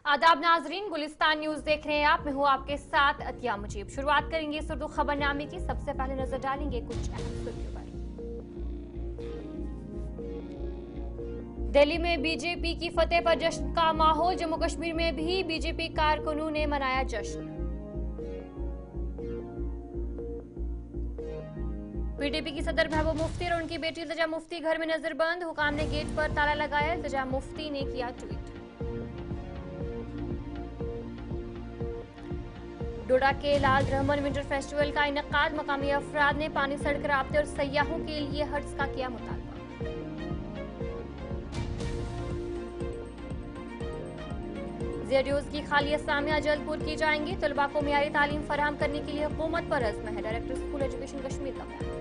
आदाब नाजरीन, गुलिस्तान न्यूज देख रहे हैं आप। मैं हूं आपके साथ अतिया मुजीब। शुरुआत करेंगे इस उर्दू खबरनामे की। सबसे पहले नजर डालेंगे कुछ अहम सुर्खियों पर। दिल्ली में बीजेपी की फतेह पर जश्न का माहौल। जम्मू कश्मीर में भी बीजेपी कारकुनों ने मनाया जश्न। पीडीपी की सदर महबूब मुफ्ती और उनकी बेटी इल्तिजा मुफ्ती घर में नजरबंद। हुकाम ने गेट पर ताला लगाया। इल्तिजा मुफ्ती ने किया ट्वीट। डोडा के लाल रहमान विंटर फेस्टिवल का इनकाद। मकामी अफराद ने पानी, सड़क राब्ते और सयाहों के लिए हर्ट्ज का किया मुतालबा। जेडीओज की खाली असामियां जल्द पूरी की जाएंगी। तलबा को मियारी तालीम फराहम करने के लिए हुकूमत पर अज़्म है। डायरेक्टर स्कूल एजुकेशन कश्मीर का बयान।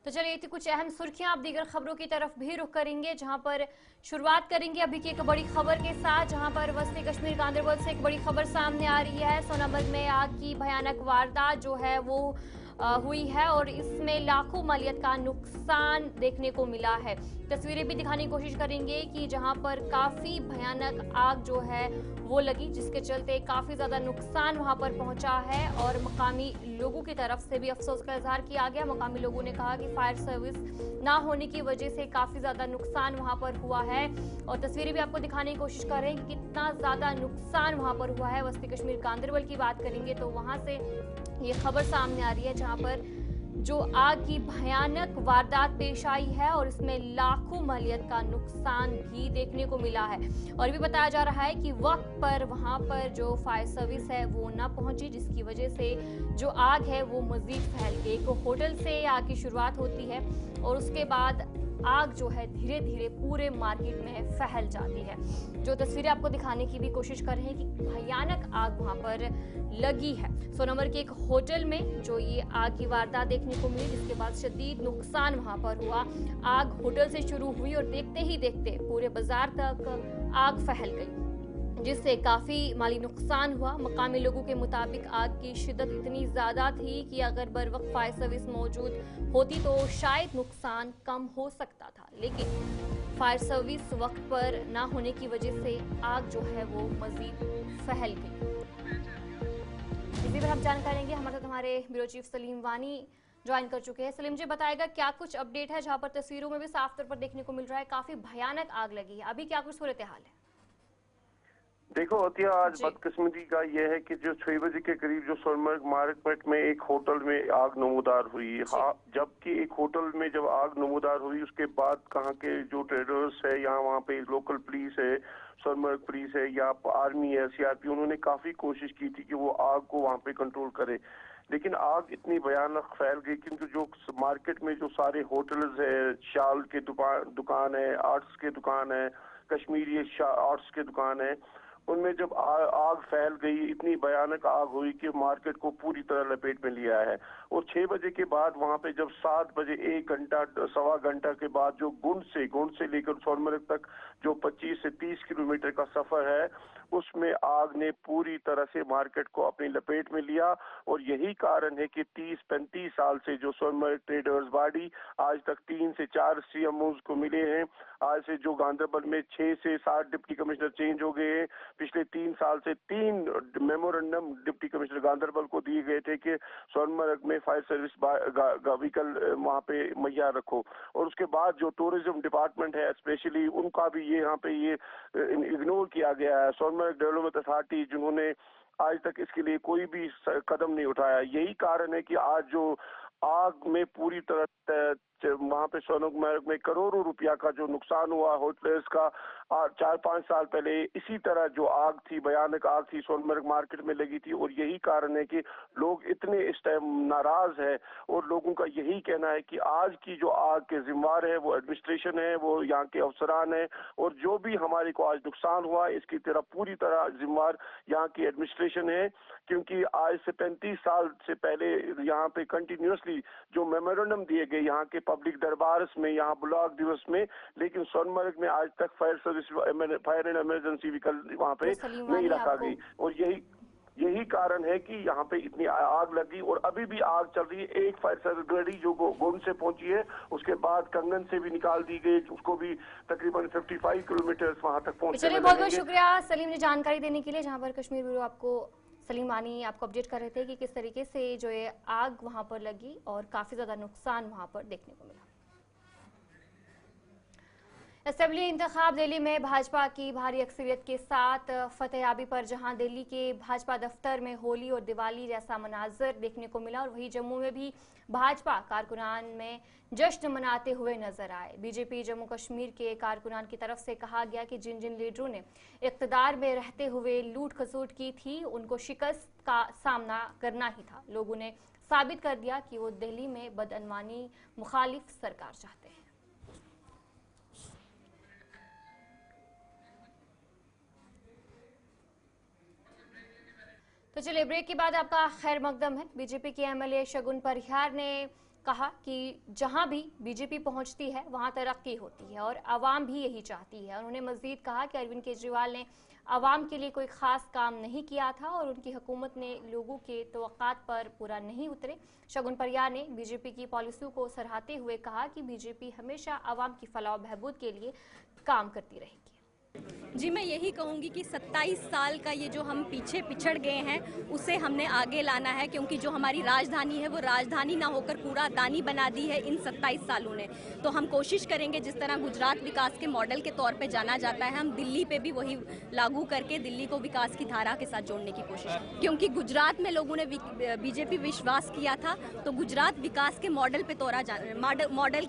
तो चलिए, ये थी कुछ अहम सुर्खियां। आप दीगर खबरों की तरफ भी रुख करेंगे, जहां पर शुरुआत करेंगे अभी की एक बड़ी खबर के साथ, जहां पर वस्ती कश्मीर गांदरबल से एक बड़ी खबर सामने आ रही है। सोनामर्ग में आग की भयानक वारदात जो है वो हुई है और इसमें लाखों मालियत का नुकसान देखने को मिला है। तस्वीरें भी दिखाने की कोशिश करेंगे कि जहां पर काफी भयानक आग जो है वो लगी, जिसके चलते काफी ज्यादा नुकसान वहां पर पहुंचा है और मकामी लोगों की तरफ से भी अफसोस का इजहार किया गया। मकामी लोगों ने कहा कि फायर सर्विस ना होने की वजह से काफी ज्यादा नुकसान वहां पर हुआ है और तस्वीरें भी आपको दिखाने की कोशिश कर रहे हैं कि कितना ज्यादा नुकसान वहां पर हुआ है। वस्ती कश्मीर गांदरबल की बात करेंगे तो वहां से ये खबर सामने आ रही है, जहां पर जो आग की भयानक वारदात पेश आई है और इसमें लाखों मालियत का नुकसान भी देखने को मिला है। और भी बताया जा रहा है कि वक्त पर वहां पर जो फायर सर्विस है वो न पहुंची, जिसकी वजह से जो आग है वो मजीद फैल गई। एक होटल से आग की शुरुआत होती है और उसके बाद आग जो है धीरे धीरे पूरे मार्केट में फैल जाती है। जो तस्वीरें आपको दिखाने की भी कोशिश कर रहे हैं कि भयानक आग वहां पर लगी है। सोनामर्ग के एक होटल में जो ये आग की वारदात देखने को मिली, जिसके बाद शदीद नुकसान वहां पर हुआ। आग होटल से शुरू हुई और देखते ही देखते पूरे बाजार तक आग फैल गई, जिससे काफी माली नुकसान हुआ। मकामी लोगों के मुताबिक आग की शिद्दत इतनी ज्यादा थी कि अगर बर वक्त फायर सर्विस मौजूद होती तो शायद नुकसान कम हो सकता था, लेकिन फायर सर्विस वक्त पर ना होने की वजह से आग जो है वो मजीद फैल गई। इसी पर हम जानकारी लेंगे। हमारे साथ हमारे ब्यूरो चीफ सलीम वानी ज्वाइन कर चुके हैं। सलीम जी, बताएगा क्या कुछ अपडेट है, जहां पर तस्वीरों में भी साफ तौर पर देखने को मिल रहा है काफी भयानक आग लगी है। अभी क्या कुछ सूरत हाल है? देखो अतिया, आज जी। बदकिस्मती का यह है कि जो 6 बजे के करीब जो सोनमर्ग मार्केट में एक होटल में आग नमूदार हुई। जी। हाँ, जबकि एक होटल में जब आग नमूदार हुई उसके बाद कहाँ के जो ट्रेडर्स है या वहाँ पे लोकल पुलिस है, सोनमर्ग पुलिस है या आर्मी है, सीआरपी, उन्होंने काफी कोशिश की थी कि वो आग को वहाँ पे कंट्रोल करे, लेकिन आग इतनी भयानक फैल गई क्योंकि जो मार्केट में जो सारे होटल्स है, शाल के दुकान है, आर्ट्स के दुकान है, कश्मीरी आर्ट्स के दुकान है, उनमें जब आग फैल गई, इतनी भयानक आग हुई कि मार्केट को पूरी तरह लपेट में लिया है। और 6 बजे के बाद वहां पे जब 7 बजे, 1 घंटा सवा घंटा के बाद जो गुंड से लेकर सोनमर्ग तक जो 25 से 30 किलोमीटर का सफर है, उसमें आग ने पूरी तरह से मार्केट को अपनी लपेट में लिया। और यही कारण है कि 30-35 साल से जो सोनमर्ग ट्रेडर्स बॉडी आज तक 3 से 4 सीएमओज को मिले हैं। आज से जो गांधरबल में 6 से 7 डिप्टी कमिश्नर चेंज हो गए हैं। पिछले 3 साल से 3 मेमोरेंडम डिप्टी कमिश्नर गांधरबल को दिए गए थे कि सोनमर्ग में फायर सर्विस व्हीकल वहां पे मुहैया रखो। और उसके बाद जो टूरिज्म डिपार्टमेंट है स्पेशली, उनका भी ये यहाँ पे ये इग्नोर किया गया है। सोनमर्ग डेवलपमेंट अथॉरिटी, जिन्होंने आज तक इसके लिए कोई भी कदम नहीं उठाया। यही कारण है कि आज जो आग में पूरी तरह वहां पे सोनमर्ग में करोड़ों रुपया का जो नुकसान हुआ होटल्स का, 4-5 साल पहले इसी तरह जो आग थी, भयानक आग थी, सोनमर्ग मार्केट में लगी थी। और यही कारण है कि लोग इतने इस टाइम नाराज है और लोगों का यही कहना है कि आज की जो आग के जिम्मेवार है वो एडमिनिस्ट्रेशन है, वो यहाँ के अफसरान है, और जो भी हमारे को आज नुकसान हुआ इसकी पूरी तरह जिम्मेवार यहाँ की एडमिनिस्ट्रेशन है। क्योंकि आज से 35 साल से पहले यहाँ पे कंटिन्यूसली जो मेमोरेंडम दिए गए यहाँ के पब्लिक दरबार में, यहाँ ब्लॉक दिवस में, लेकिन सोनमर्ग में आज तक फायर एंड इमरजेंसी व्हीकल वहाँ पे नहीं रखा गई। और यही कारण है कि यहाँ पे इतनी आग लगी और अभी भी आग चल रही है। एक फायर सर्विस गाड़ी जो गोंड से पहुंची है, उसके बाद कंगन से भी निकाल दी गई, उसको भी तकरीबन 55 किलोमीटर वहां तक पहुंचने। चलिए, बहुत बहुत शुक्रिया सलीम ने जानकारी देने के लिए। जहां पर कश्मीर ब्यूरो आपको सलीम वानी आपको अपडेट कर रहे थे कि किस तरीके से जो ये आग वहां पर लगी और काफी ज्यादा नुकसान वहां पर देखने को मिला। असेंबली इंतखाब दिल्ली में भाजपा की भारी अक्सरियत के साथ फतेहाबी पर जहां दिल्ली के भाजपा दफ्तर में होली और दिवाली जैसा मनाजर देखने को मिला और वहीं जम्मू में भी भाजपा कारकुनान में जश्न मनाते हुए नजर आए। बीजेपी जम्मू कश्मीर के कारकुनान की तरफ से कहा गया कि जिन जिन लीडरों ने इक़्तिदार में रहते हुए लूट खसूट की थी उनको शिकस्त का सामना करना ही था। लोगों ने साबित कर दिया कि वो दिल्ली में बदअनवानी मुखालिफ सरकार चाहते हैं। तो चलिए, ब्रेक के बाद आपका खैर मकदम है। बीजेपी के एमएलए शगुन परिहार ने कहा कि जहां भी बीजेपी पहुंचती है वहां तरक्की होती है और आवाम भी यही चाहती है। उन्होंने मजीद कहा कि अरविंद केजरीवाल ने आवाम के लिए कोई खास काम नहीं किया था और उनकी हुकूमत ने लोगों के तवक्कात पर पूरा नहीं उतरे। शगुन परिहार ने बीजेपी की पॉलिसियों को सराहते हुए कहा कि बीजेपी हमेशा आवाम की फलाह बहबूद के लिए काम करती रहेगी। जी, मैं यही कहूँगी कि 27 साल का ये जो हम पीछे पिछड़ गए हैं उसे हमने आगे लाना है, क्योंकि जो हमारी राजधानी है वो राजधानी ना होकर कूड़ा दानी बना दी है इन 27 सालों ने। तो हम कोशिश करेंगे जिस तरह गुजरात विकास के मॉडल के तौर पे जाना जाता है, हम दिल्ली पे भी वही लागू करके दिल्ली को विकास की धारा के साथ जोड़ने की कोशिश, क्योंकि गुजरात में लोगों ने बीजेपी विश्वास किया था तो गुजरात विकास के मॉडल के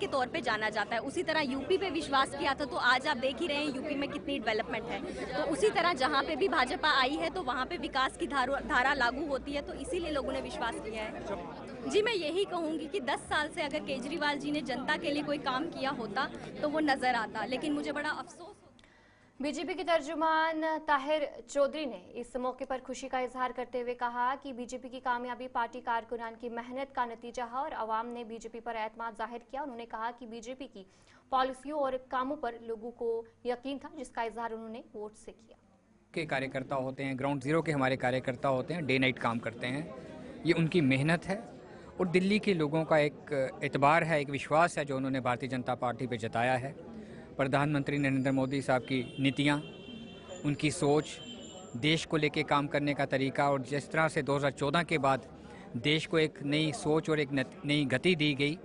तौर पर जाना जाता है। उसी तरह यूपी पे विश्वास किया था तो आज आप देख ही रहे हैं यूपी में कितनी डेवलपमेंट है। तो उसी तरह जहाँ पे भी भाजपा आई है तो वहाँ पे विकास की धारा लागू होती है, तो इसीलिए लोगों ने विश्वास किया है। जी, मैं यही कहूँगी कि 10 साल से अगर केजरीवाल जी ने जनता के लिए कोई काम किया होता तो वो नजर आता, लेकिन मुझे बड़ा अफसोस। बीजेपी के तर्जुमान ताहिर चौधरी ने इस मौके पर खुशी का इजहार करते हुए कहा कि बीजेपी की कामयाबी पार्टी कारकुनान की मेहनत का नतीजा है और आवाम ने बीजेपी पर एतमाद जाहिर किया। उन्होंने कहा कि बीजेपी की पॉलिसियों और कामों पर लोगों को यकीन था, जिसका इजहार उन्होंने वोट से किया। के कार्यकर्ता होते हैं, ग्राउंड जीरो के हमारे कार्यकर्ता होते हैं, डे नाइट काम करते हैं, ये उनकी मेहनत है और दिल्ली के लोगों का एक एतबार है, एक विश्वास है जो उन्होंने भारतीय जनता पार्टी पे जताया है। प्रधानमंत्री नरेंद्र मोदी साहब की नीतियाँ, उनकी सोच, देश को लेके काम करने का तरीका और जिस तरह से 2014 के बाद देश को एक नई सोच और एक नई गति दी गई,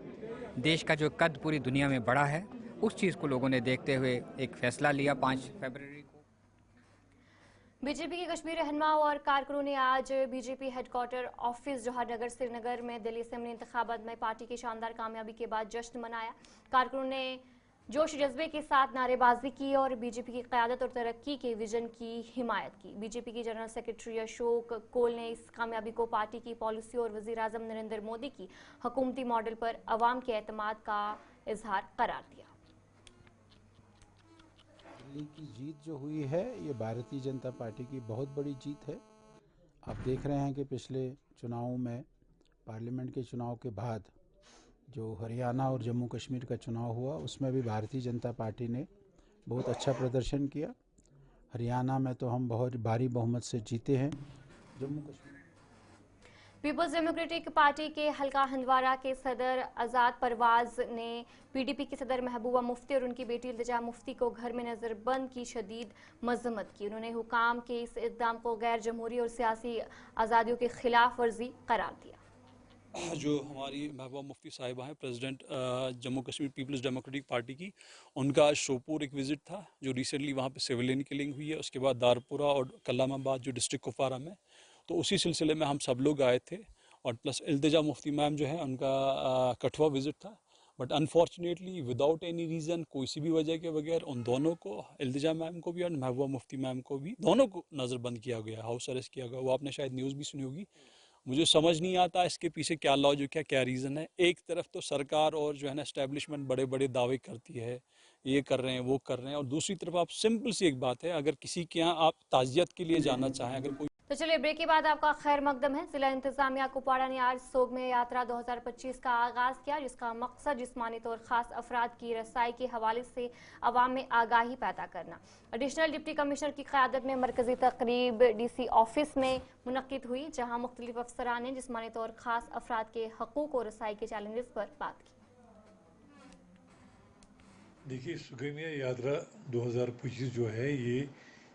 देश का जो कद पूरी दुनिया में बढ़ा है, उस चीज़ को लोगों ने देखते हुए एक फैसला लिया 5 फरवरी को। बीजेपी के कश्मीर रहनुमा और कारकुनों ने आज BJP headquarter office Jawahar Nagar Srinagar में दिल्ली असेंबली इंतखाबात में पार्टी की शानदार कामयाबी के बाद जश्न मनाया। कारकुनों ने जोश जज्बे के साथ नारेबाजी की और बीजेपी की क़यादत और तरक्की के विजन की हिमायत की। बीजेपी के जनरल सेक्रेटरी अशोक कोल ने इस कामयाबी को पार्टी की पॉलिसी और वज़ीर आज़म नरेंद्र मोदी की हुकूमती मॉडल पर अवाम के एतमाद का इजहार करार दिया। दिल्ली की जीत जो हुई है ये भारतीय जनता पार्टी की बहुत बड़ी जीत है। आप देख रहे हैं कि पिछले चुनावों में, पार्लियामेंट के चुनाव के बाद जो हरियाणा और जम्मू कश्मीर का चुनाव हुआ उसमें भी भारतीय जनता पार्टी ने बहुत अच्छा प्रदर्शन किया। हरियाणा में तो हम बहुत भारी बहुमत से जीते हैं। Jammu Kashmir Peoples Democratic Party के हल्का हंदवारा के सदर आज़ाद परवाज ने पीडीपी के सदर महबूबा मुफ्ती और उनकी बेटी इल्तिजा मुफ्ती को घर में नज़रबंद की शदीद मजम्मत की। उन्होंने हुकाम के इस इक़दाम को गैर जमहूरी और सियासी आज़ादियों के खिलाफ वर्जी करार दिया। जो हमारी महबूबा मुफ्ती साहिबा हैं, president Jammu Kashmir Peoples Democratic Party की, उनका आज शोपुर एक विज़िट था जो रिसेंटली वहाँ पे सिविलियन किलिंग हुई है। उसके बाद दारपुरा और कलामाबाद जो डिस्ट्रिक्ट कुपवारा में, तो उसी सिलसिले में हम सब लोग आए थे। और प्लस इल्तिजा मुफ्ती मैम जो है उनका कठुआ विज़िट था, but unfortunately without any reason, कोई सी भी वजह के बगैर उन दोनों को, इल्तिजा मैम को भी और महबूबा मुफ्ती मैम को भी, दोनों को नज़रबंद किया गया, हाउस अरेस्ट किया गया। वो आपने शायद न्यूज़ भी सुनी होगी। मुझे समझ नहीं आता इसके पीछे क्या लॉजिक है, क्या रीज़न है। एक तरफ तो सरकार और जो है ना एस्टेब्लिशमेंट बड़े बड़े दावे करती है, ये कर रहे हैं, वो कर रहे हैं, और दूसरी तरफ आप सिंपल सी एक बात है, अगर किसी के यहाँ आप ताज़ियत के लिए जाना चाहें, अगर कोई। तो चलिए ब्रेक के बाद आपका खैर मकदम है। जिला इंतजामिया कुपवाड़ा ने आज सोग में यात्रा 2025 का आगाज किया, जिसका मकसद जिस्मानी तौर खास अफराद की रसाई के हवाले से अवाम में आगाही पैदा करना। एडिशनल डिप्टी कमिश्नर की क़यादत में मरकजी तकरीब DC ऑफिस में मुनक्किद हुई, जहाँ मुख्तलिफ अफसरान ने जिस्मानी तौर खास अफराद के हकूक़ और रसाई के चैलेंजेस पर बात की। देखिए, सुगमिया यात्रा 2025 जो है ये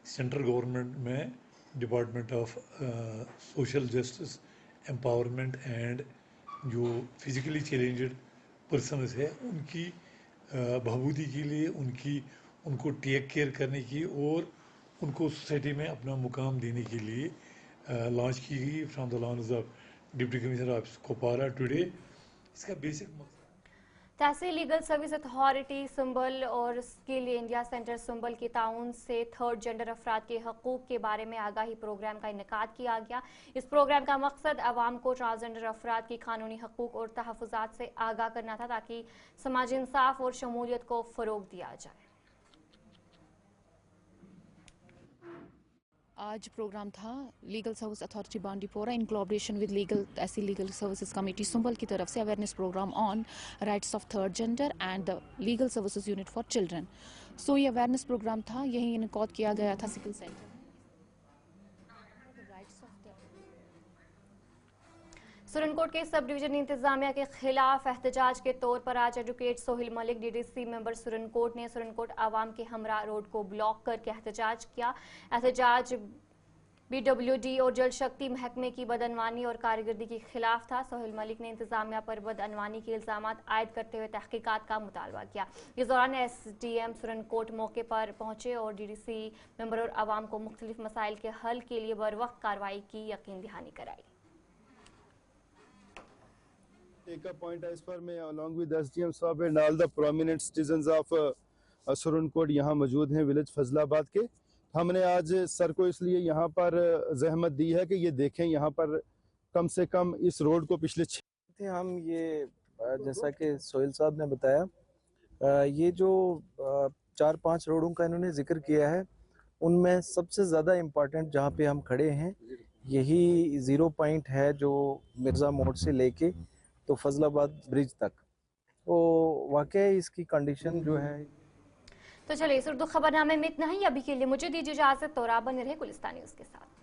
सेंट्रल गवर्नमेंट में department of social justice empowerment and जो फिजिकली चैलेंज्ड पर्सनस है उनकी बहबूदी के लिए, उनको टेक केयर करने की और उनको सोसाइटी में अपना मुकाम देने के लिए लॉन्च की गई from the launch of deputy commissioner of Kupwara today. इसका बेसिक मकसद तहसील लीगल सर्विस अथॉरिटी संभल और स्किल इंडिया सेंटर संभल के ताउन से थर्ड जेंडर अफराद के हकूक़ के बारे में आगाही प्रोग्राम का इनेकाद किया गया। इस प्रोग्राम का मकसद अवाम को ट्रांसजेंडर अफराद की कानूनी हकूक़ और तहफ़्फ़ुज़ात से आगाह करना था, ताकि समाजी इंसाफ और शमूलियत को फ़रोग़ दिया जाए। आज प्रोग्राम था legal service authority Bandipora in collaboration with tehsil legal services committee Sambhal की तरफ से awareness program on rights of third gender and the legal services unit for children. So ये अवेयरनेस प्रोग्राम था, यही इनकाद किया गया था सिकल सेंटर। सुरनकोट के सब डिवीजन इंतजामिया के खिलाफ एहतजाज के तौर पर आज advocate Sohail Malik DDC member Surankote ने सुरनकोट आवाम के हमरा रोड को ब्लॉक करके एहतजाज किया। एहतजाज BWD और जल शक्ति महकमे की बदअनवानी और कारकर्दगी के खिलाफ था। सोहेल मलिक ने इंतजामिया पर बदअनवानी के इल्जामात आयद करते हुए तहकीकात का मुतालबा किया। इस दौरान SDM सुरनकोट मौके पर पहुंचे और DDC मेंबर और आवाम को मुख्तलिफ मसाइल के हल के लिए बर वक्त कार्रवाई की यकीन दहानी कराई। Take a point as far मैं along with SDM साहब and all the prominent citizens of Surankote यहाँ मौजूद हैं विलेज फजलाबाद के। हमने आज सर को इसलिए यहाँ पर जहमत दी है कि ये देखें यहाँ पर कम से कम इस रोड को पिछले थे हम ये जैसा कि सोहेल साहब ने बताया, ये जो 4-5 रोडों का इन्होंने जिक्र किया है, उनमें सबसे ज़्यादा इम्पोर्टेंट जहाँ पे हम खड़े हैं यही 0 पॉइंट है, जो मिर्ज़ा मोड़ से लेके तो फजलाबाद ब्रिज तक। तो वाकई इसकी कंडीशन जो है। तो चलिए इस उर्दू खबरनामे में इतना ही। अभी के लिए मुझे दीजिए इजाजत, तो आप बने रहे गुलिस्तान न्यूज़ के साथ।